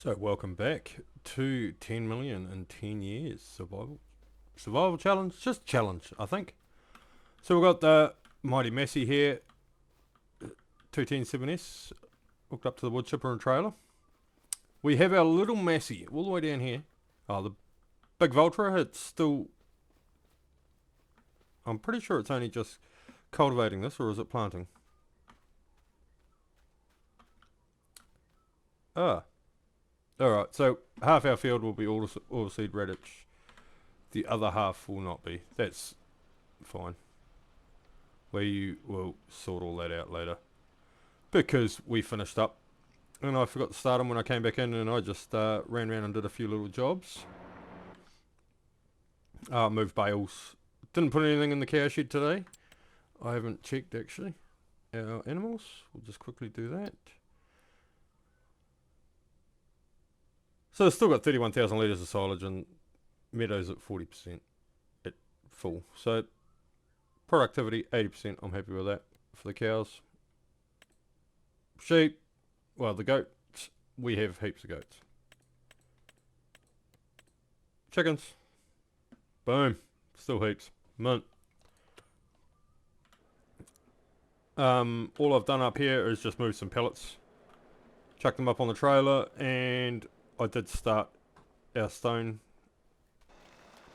So welcome back to 10 million in 10 years survival challenge, just challenge I think. So we've got the mighty Massey here, 210-7S hooked up to the wood chipper and trailer. We have our little Massey all the way down here. Oh, the big Vultra, it's still, I'm pretty sure it's only just cultivating this, or is it planting? Ah, alright, so half our field will be all seed radish, the other half will not be. That's fine. We will sort all that out later. Because we finished up and I forgot to start them when I came back in, and I just ran around and did a few little jobs. Moved bales. Didn't put anything in the cow shed today. I haven't checked actually. Our animals. We'll just quickly do that. So it's still got 31,000 litres of silage and meadows at 40% at full. So productivity 80%. I'm happy with that for the cows. Sheep. Well, the goats. We have heaps of goats. Chickens. Boom. Still heaps. Mint. All I've done up here is just move some pellets, chuck them up on the trailer, and I did start our stone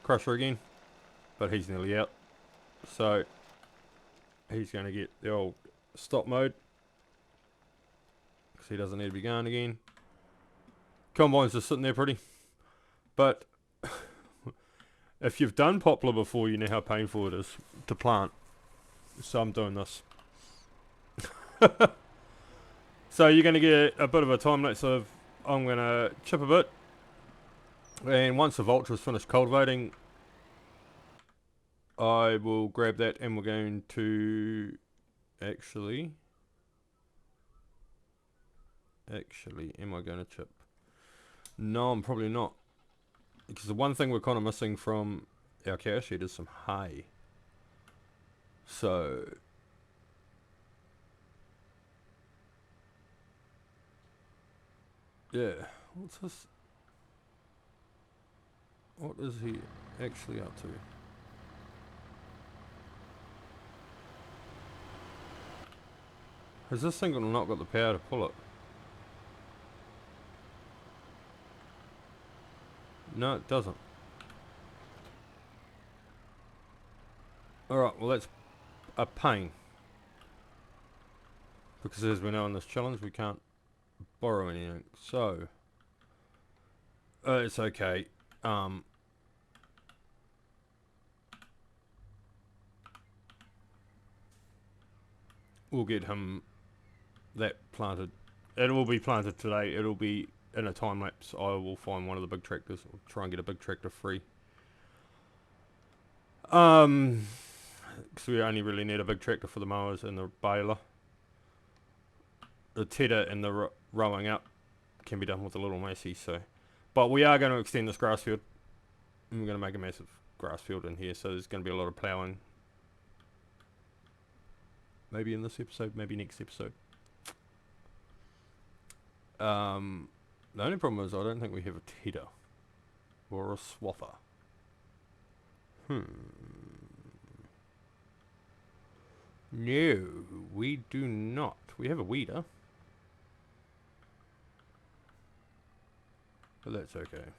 crusher again, but he's nearly out, so he's going to get the old stop mode because he doesn't need to be going again. Combine's just sitting there pretty, but if you've done poplar before, you know how painful it is to plant, so I'm doing this. So you're going to get a bit of a time lapse of, I'm going to chip a bit, and once the Vultra's finished cultivating, I will grab that and we're going to actually, am I going to chip? No, I'm probably not, because the one thing we're kind of missing from our cow shed is some hay. So yeah, what's this? What is he actually up to? Has this thing not got the power to pull it? No, it doesn't. Alright, well that's a pain. Because as we know in this challenge, we can't borrow anything. So, it's okay. We'll get him that planted. It will be planted today. It'll be in a time lapse. I will find one of the big tractors. I'll try and get a big tractor free. Because we only really need a big tractor for the mowers and the baler. The tedder and the rowing up can be done with a little Massey. So, but we are going to extend this grass field. And we're going to make a massive grass field in here. So there's going to be a lot of ploughing. Maybe in this episode, maybe next episode. The only problem is I don't think we have a tedder or a swather. No, we do not. We have a weeder, but that's okay.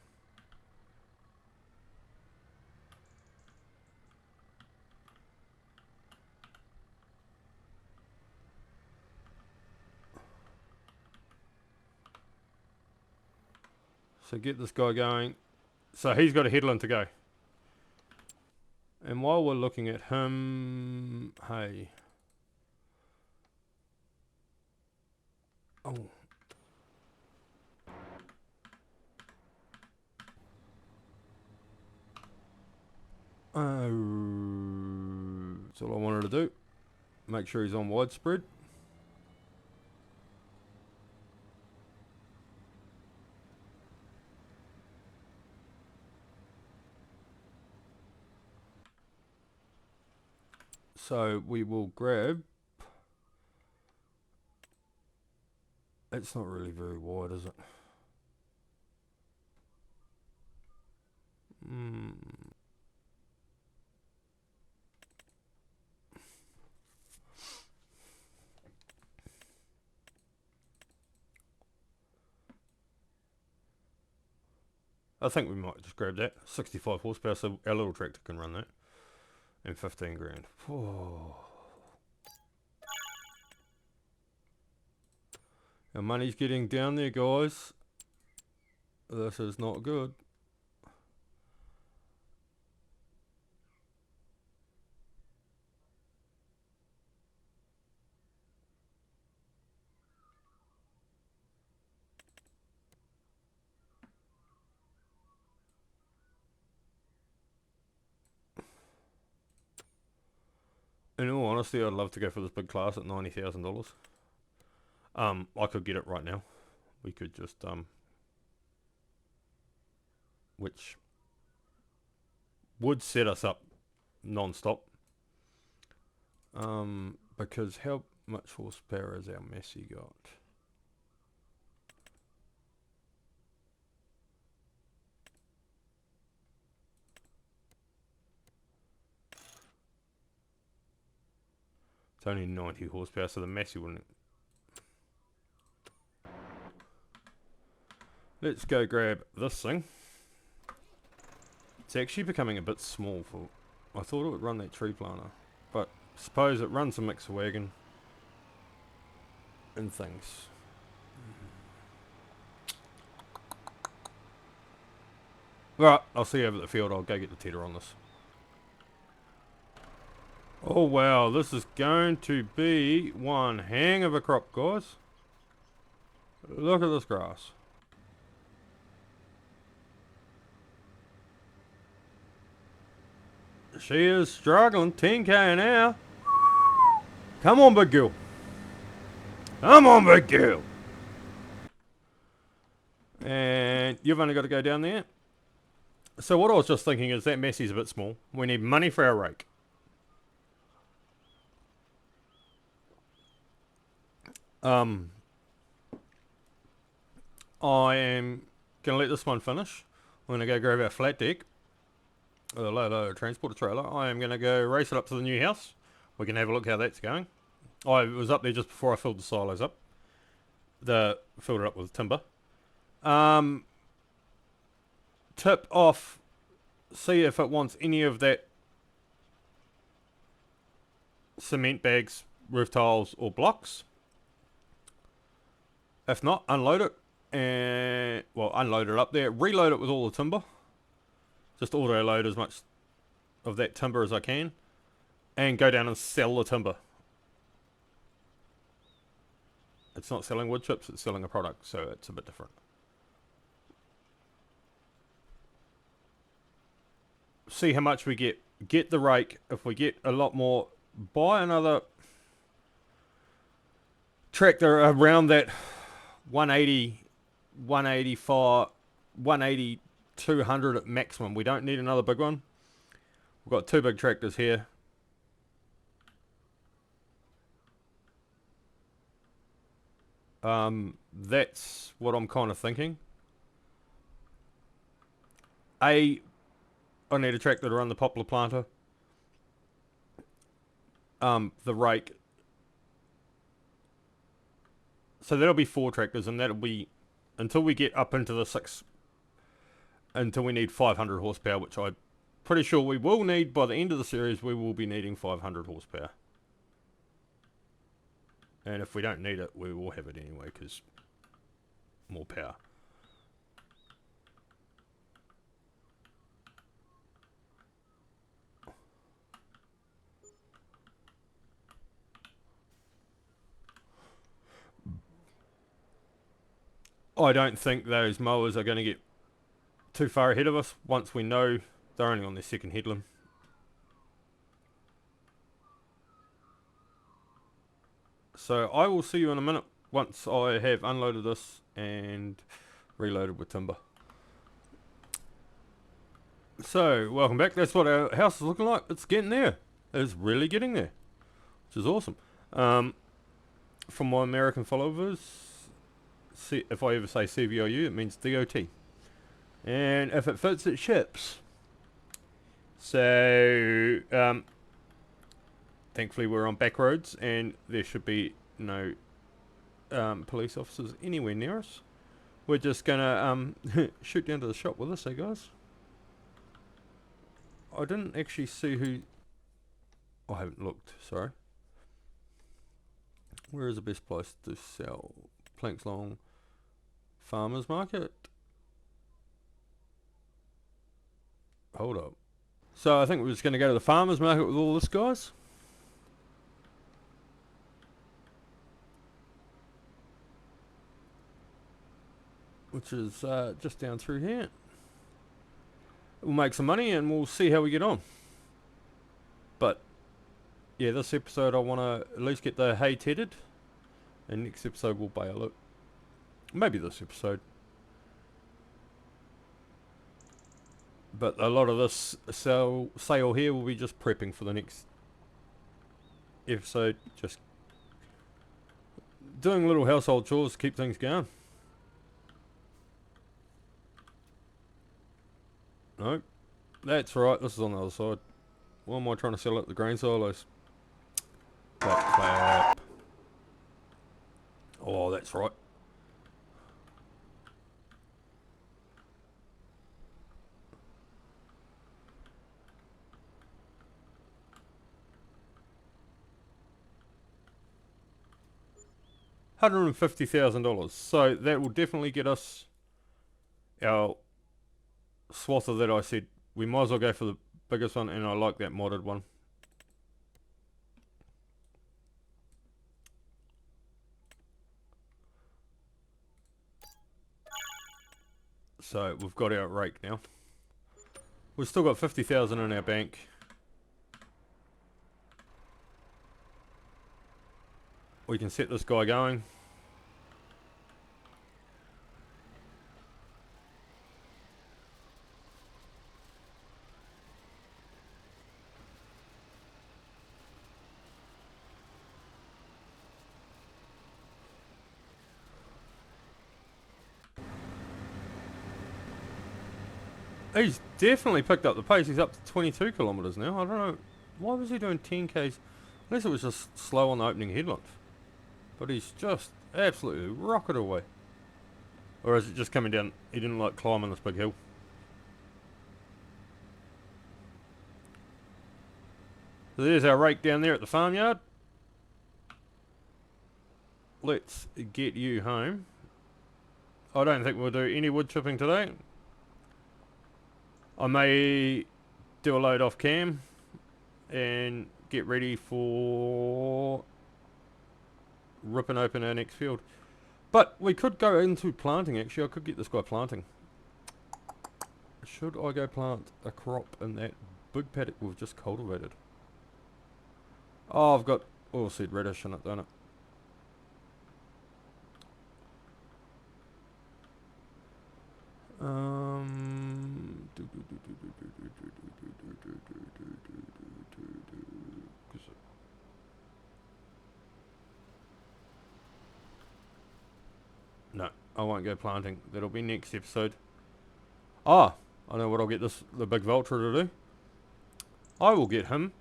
So get this guy going. So he's got a headland to go. And while we're looking at him, hey. Oh. That's all I wanted to do. Make sure he's on widespread. So we will grab. It's not really very wide, is it? I think we might just grab that. 65 horsepower, so our little tractor can run that. And 15 grand. Whoa. Our money's getting down there, guys. This is not good. In all honesty, I'd love to go for this big class at $90,000. I could get it right now. We could just, which would set us up non-stop. Because how much horsepower has our Massey got? It's only 90 horsepower, so the Massey wouldn't. Let's go grab this thing. It's actually becoming a bit small for... I thought it would run that tree planter, but suppose it runs a mixer wagon and things. Right, I'll see you over at the field. I'll go get the teeter on this. Oh wow, this is going to be one hang of a crop, guys. Look at this grass. She is struggling, 10k an hour. Come on, big girl. Come on, big girl. And you've only got to go down there. So what I was just thinking is that Massey's a bit small. We need money for our rake. I am going to let this one finish. I'm going to go grab our flat deck. The low transporter trailer. I am going to go race it up to the new house. We can have a look how that's going. I was up there just before I filled the silos up. Filled it up with timber. Tip off. See if it wants any of that cement bags, roof tiles or blocks. If not, unload it. And well, unload it up there. Reload it with all the timber. Just auto load as much of that timber as I can. And go down and sell the timber. It's not selling wood chips, it's selling a product, so it's a bit different. See how much we get. Get the rake. If we get a lot more, buy another tractor around that 180, 185, 180, 200 at maximum. We don't need another big one. We've got two big tractors here. That's what I'm kind of thinking. I need a tractor to run the poplar planter. The rake. So that'll be 4 tractors, and that'll be until we get up into the 6. Until we need 500 horsepower, which I'm pretty sure we will need by the end of the series. We will be needing 500 horsepower. And if we don't need it, we will have it anyway, because more power. I don't think those mowers are going to get too far ahead of us once we know they're only on their second headland. So I will see you in a minute once I have unloaded this and reloaded with timber. So welcome back. That's what our house is looking like. It's getting there. It's really getting there, which is awesome. From my American followers, if I ever say CVOU, it means DOT. And if it fits, it ships. So, thankfully we're on back roads and there should be no police officers anywhere near us. we're just gonna shoot down to the shop with us, eh guys? I didn't actually see who... I haven't looked, sorry. Where is the best place to sell planks long? Farmers market? Hold up. So I think we're just going to go to the farmers market with all this, guys. Which is just down through here. We'll make some money and we'll see how we get on. But yeah, this episode I want to at least get the hay tedded. And next episode we'll bale it. Maybe this episode. But a lot of this sale here will be just prepping for the next episode. Just doing little household chores to keep things going. Nope. That's right, this is on the other side. Why am I trying to sell at the grain silos? Clap, clap. Oh, that's right. $150,000. So that will definitely get us our swather that I said. We might as well go for the biggest one, and I like that modded one. So we've got our rake now. We've still got 50,000 in our bank. We can set this guy going. He's definitely picked up the pace. He's up to 22 kilometres now. I don't know. Why was he doing 10 k's? Unless it was just slow on the opening headland. But he's just absolutely rocketed away. Or is it just coming down? He didn't like climbing this big hill. So there's our rake down there at the farmyard. Let's get you home. I don't think we'll do any wood chipping today. I may do a load off cam and get ready for ripping open our next field. But we could go into planting actually. I could get this guy planting. Should I go plant a crop in that big paddock we've just cultivated? Oh, I've got oilseed radish in it, don't it? No, I won't go planting. That'll be next episode. Ah, I know what I'll get the big vulture to do. I will get him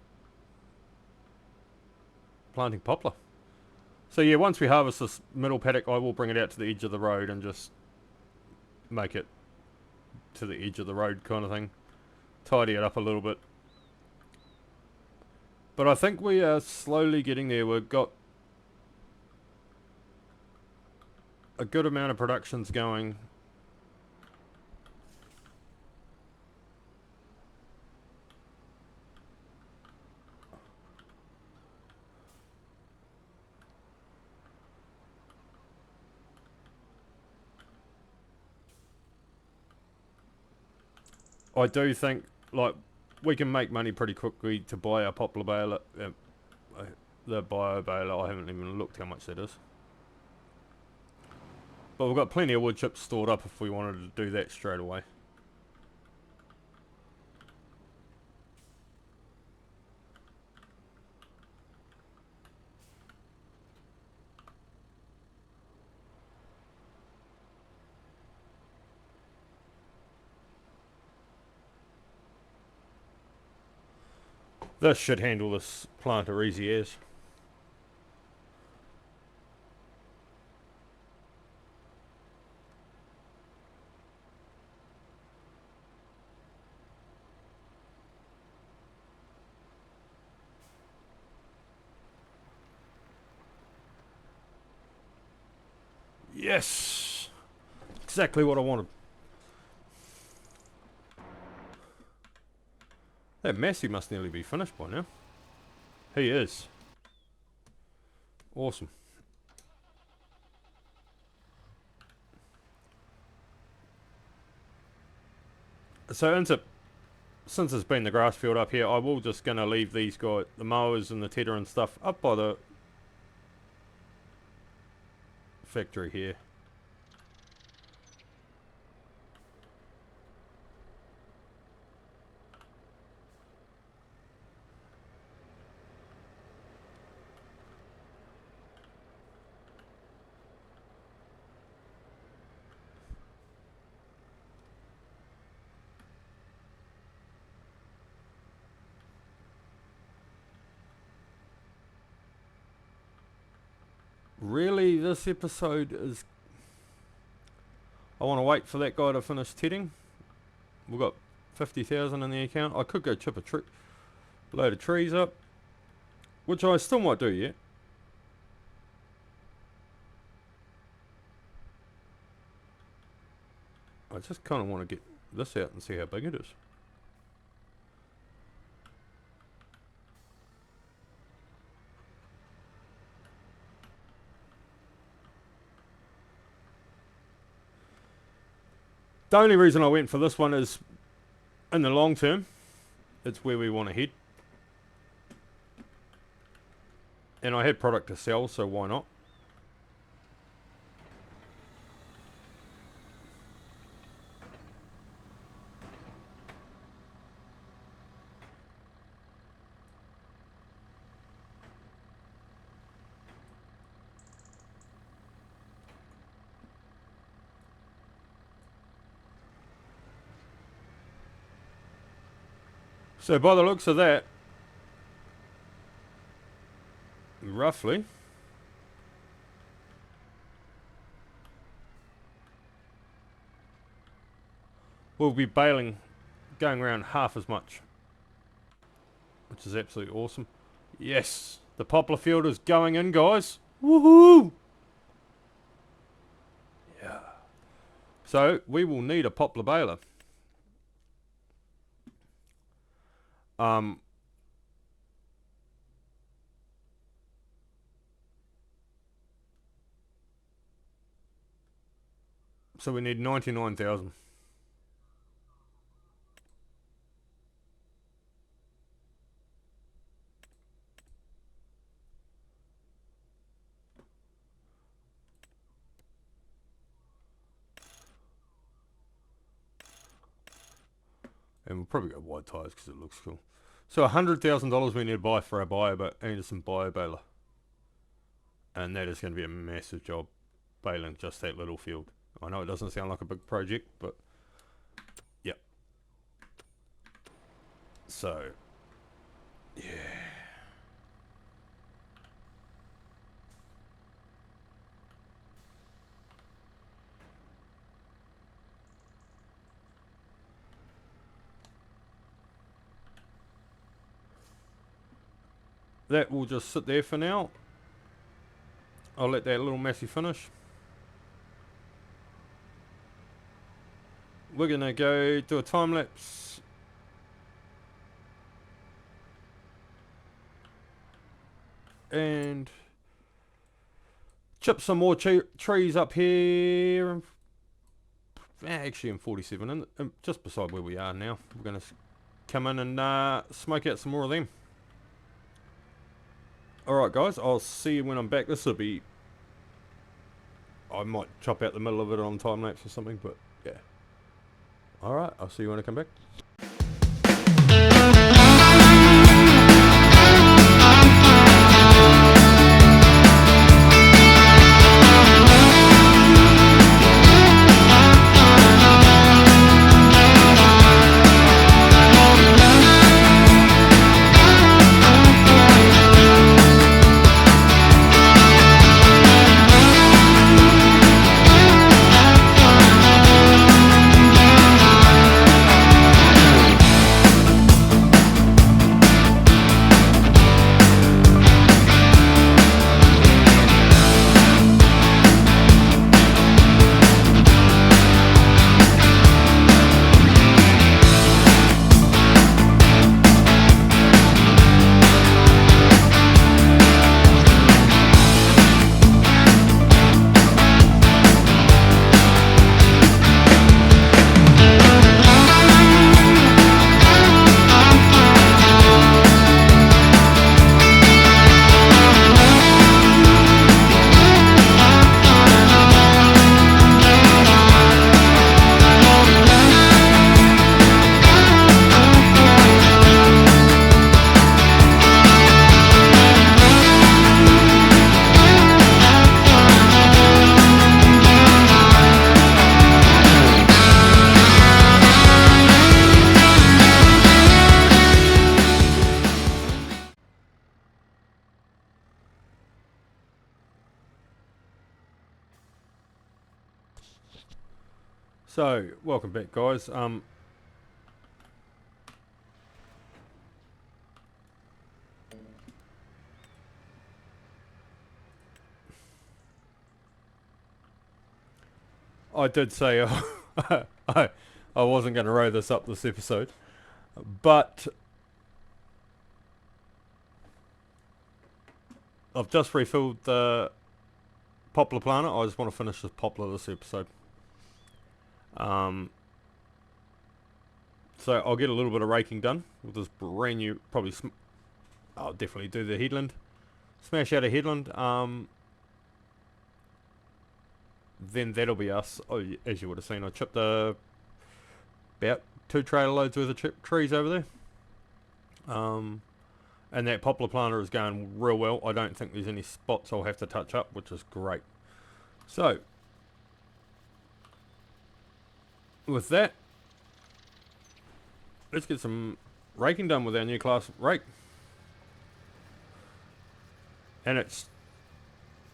planting poplar. So yeah, once we harvest this middle paddock, I will bring it out to the edge of the road and just make it to the edge of the road kind of thing. Tidy it up a little bit. But I think we are slowly getting there. We've got a good amount of productions going. I do think, like, we can make money pretty quickly to buy our poplar baler, the bio baler. I haven't even looked how much that is. But we've got plenty of wood chips stored up if we wanted to do that straight away. This should handle this planter easy as. Yes! Exactly what I wanted. That Massey must nearly be finished by now. He is. Awesome. So since it's been the grass field up here, I will just gonna leave these guys, the mowers and the tedder and stuff, up by the factory here. Really, this episode is... I want to wait for that guy to finish tedding. We've got 50,000 in the account. I could go chip a load of trees up, which I still might do yet. I just kind of want to get this out and see how big it is. The only reason I went for this one is, in the long term, it's where we want to head. And I had product to sell, so why not? So by the looks of that, roughly, we'll be baling, going around half as much, which is absolutely awesome. Yes, the poplar field is going in, guys. Woohoo! Yeah. So we will need a poplar baler. So we need 99,000. And we'll probably go wide tires because it looks cool. So $100,000 we need to buy for our Anderson bio baler. And that is going to be a massive job baling just that little field. I know it doesn't sound like a big project, but yeah. So, yeah. That will just sit there for now. I'll let that little Massey finish. We're gonna go do a time lapse. And chip some more trees up here. Actually in 47, and just beside where we are now. We're gonna come in and smoke out some more of them. Alright guys, I'll see you when I'm back. This will be... I might chop out the middle of it on time lapse or something, but yeah. Alright, I'll see you when I come back. So, welcome back, guys. I did say I wasn't going to row this up this episode, but I've just refilled the poplar planter. I just want to finish this poplar this episode. So I'll get a little bit of raking done with this brand new, I'll definitely do the headland. Smash out a headland. Then that'll be us. Oh, as you would have seen, I chipped about 2 trailer loads worth of trees over there. And that poplar planter is going real well. I don't think there's any spots I'll have to touch up, which is great. So, with that, let's get some raking done with our new class rake. And it's,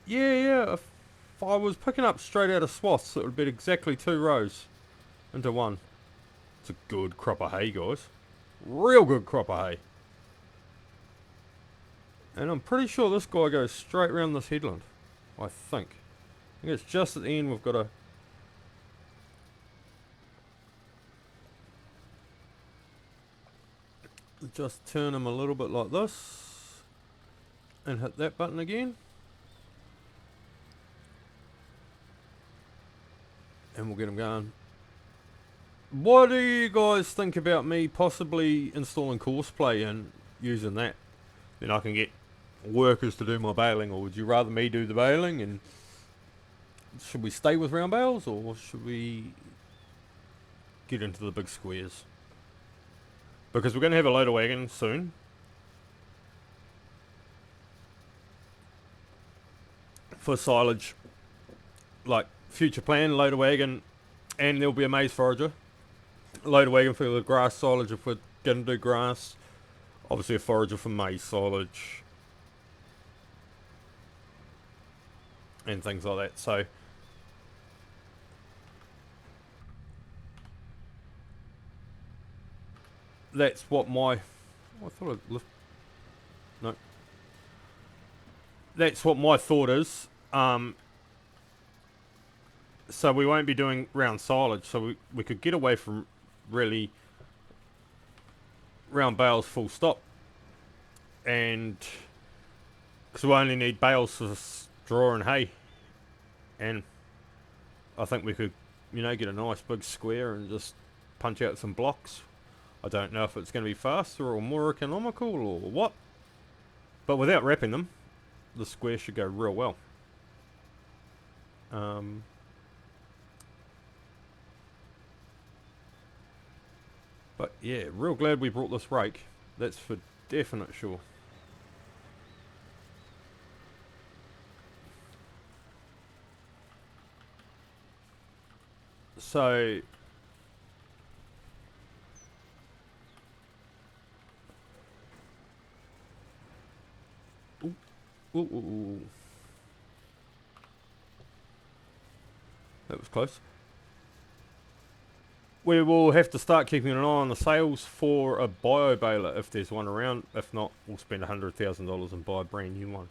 yeah, if I was picking up straight out of swaths, it would be exactly 2 rows into one. It's a good crop of hay, guys. Real good crop of hay. And I'm pretty sure this guy goes straight around this headland. I think it's just at the end we've got to just turn him a little bit like this and hit that button again. And we'll get him going. What do you guys think about me possibly installing courseplay and using that? Then I can get workers to do my baling, or would you rather me do the baling? And should we stay with round bales, or should we get into the big squares? Because we're going to have a loader wagon soon. For silage. Like, future plan, loader wagon, and there'll be a maize forager. Loader wagon for the grass silage if we're going to do grass. Obviously a forager for maize silage. And things like that. So that's what my... I thought I'd lift... No. That's what my thought is. So we won't be doing round silage. So we could get away from really round bales full stop. And... because we only need bales for straw and hay. And I think we could, get a nice big square and just punch out some blocks. I don't know if it's going to be faster or more economical or what. But without wrapping them, the square should go real well. But yeah, real glad we brought this rake. That's for definite sure. So ooh. That was close. We will have to start keeping an eye on the sales for a bio baler if there's one around. If not, we'll spend $100,000 and buy a brand new one.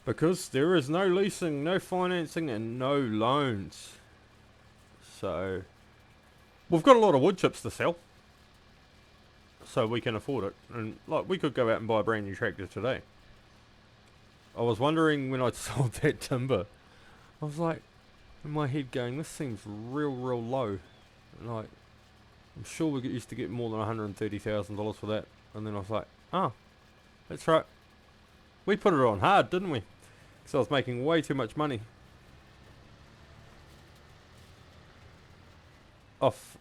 Because there is no leasing, no financing, and no loans. So we've got a lot of wood chips to sell. So we can afford it. And like, we could go out and buy a brand new tractor today. I was wondering when I sold that timber, I was like, in my head going, this seems real low. Like, I'm sure we used to get more than $130,000 for that. And then I was like, oh, that's right. We put it on hard, didn't we? Because I was making way too much money. Off.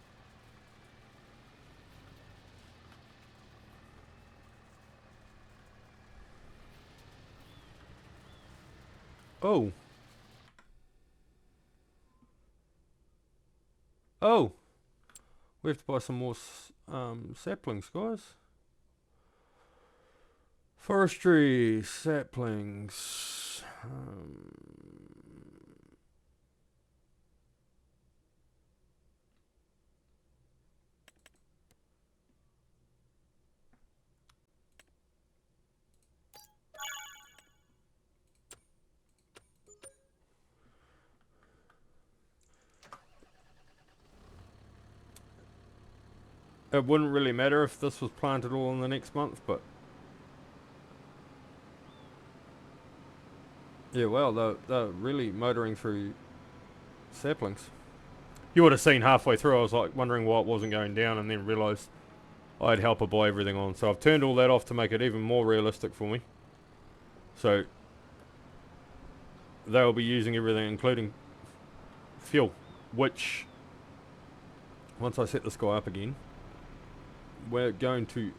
Oh. Oh. We have to buy some more saplings, guys. Forestry, saplings. It wouldn't really matter if this was planted all in the next month, but yeah, well, they're really motoring through saplings. You would have seen halfway through, I was like wondering why it wasn't going down, and then realised I'd help her buy everything on. So I've turned all that off to make it even more realistic for me. So they'll be using everything, including fuel, which, once I set this guy up again, we're going to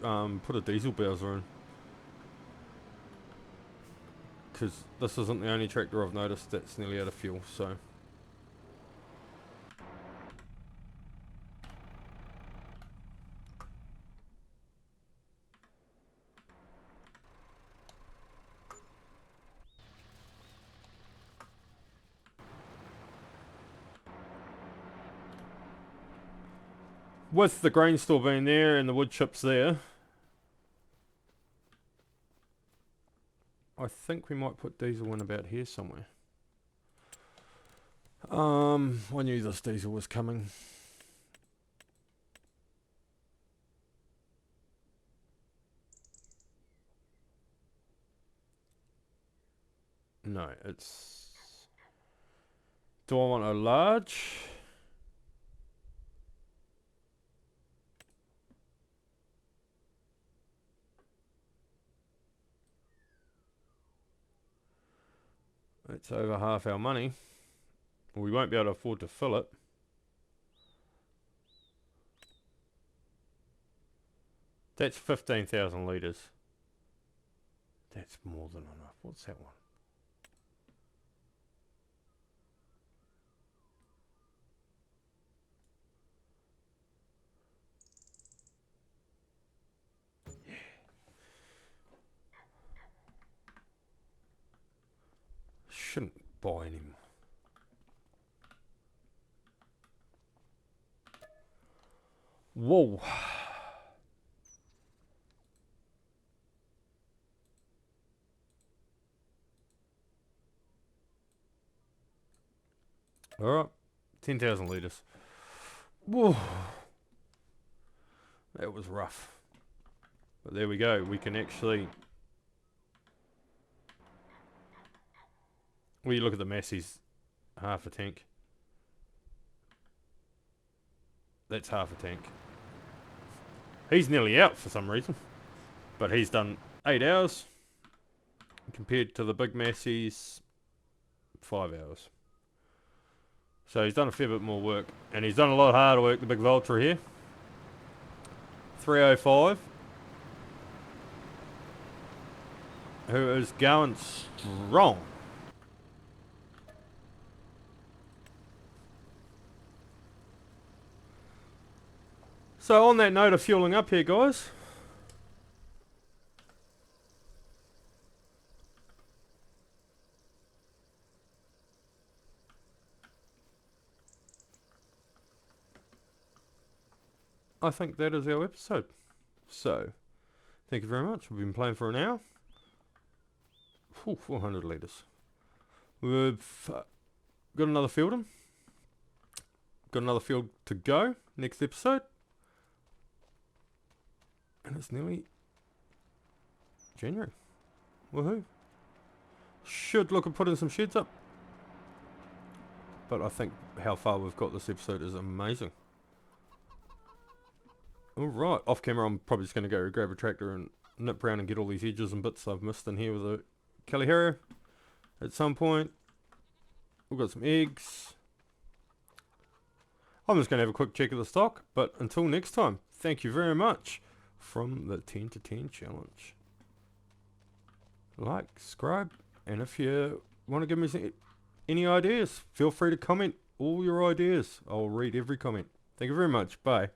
put a diesel Bowser in. Because this isn't the only tractor I've noticed that's nearly out of fuel, so... With the grain store being there and the wood chips there, I think we might put diesel in about here somewhere. I knew this diesel was coming. No, it's... Do I want a large? It's over half our money. We won't be able to afford to fill it. That's 15,000 litres. That's more than enough. What's that one? Yeah. Shouldn't buy any more. Whoa. Alright. 10,000 litres. Whoa. That was rough. But there we go. We can actually... Well, you look at the Massey's half a tank. That's half a tank. He's nearly out for some reason. But he's done 8 hours. Compared to the big Massey's 5 hours. So he's done a fair bit more work. And he's done a lot harder work, the big Vulture here. 305. Who is going strong. So on that note of fueling up here, guys. I think that is our episode. So, thank you very much. We've been playing for an hour. 400 litres. We've got another field in. Got another field to go. Next episode. And it's nearly January. Woohoo. Should look at putting some sheds up. But I think how far we've got this episode is amazing. Alright, off camera I'm probably just going to go grab a tractor and nip around and get all these edges and bits I've missed in here with a Kelly Harrier at some point. We've got some eggs. I'm just going to have a quick check of the stock, but until next time, thank you very much from the 10 to 10 challenge. Like, subscribe, and if you want to give me any ideas, feel free to comment all your ideas. I'll read every comment. Thank you very much. Bye.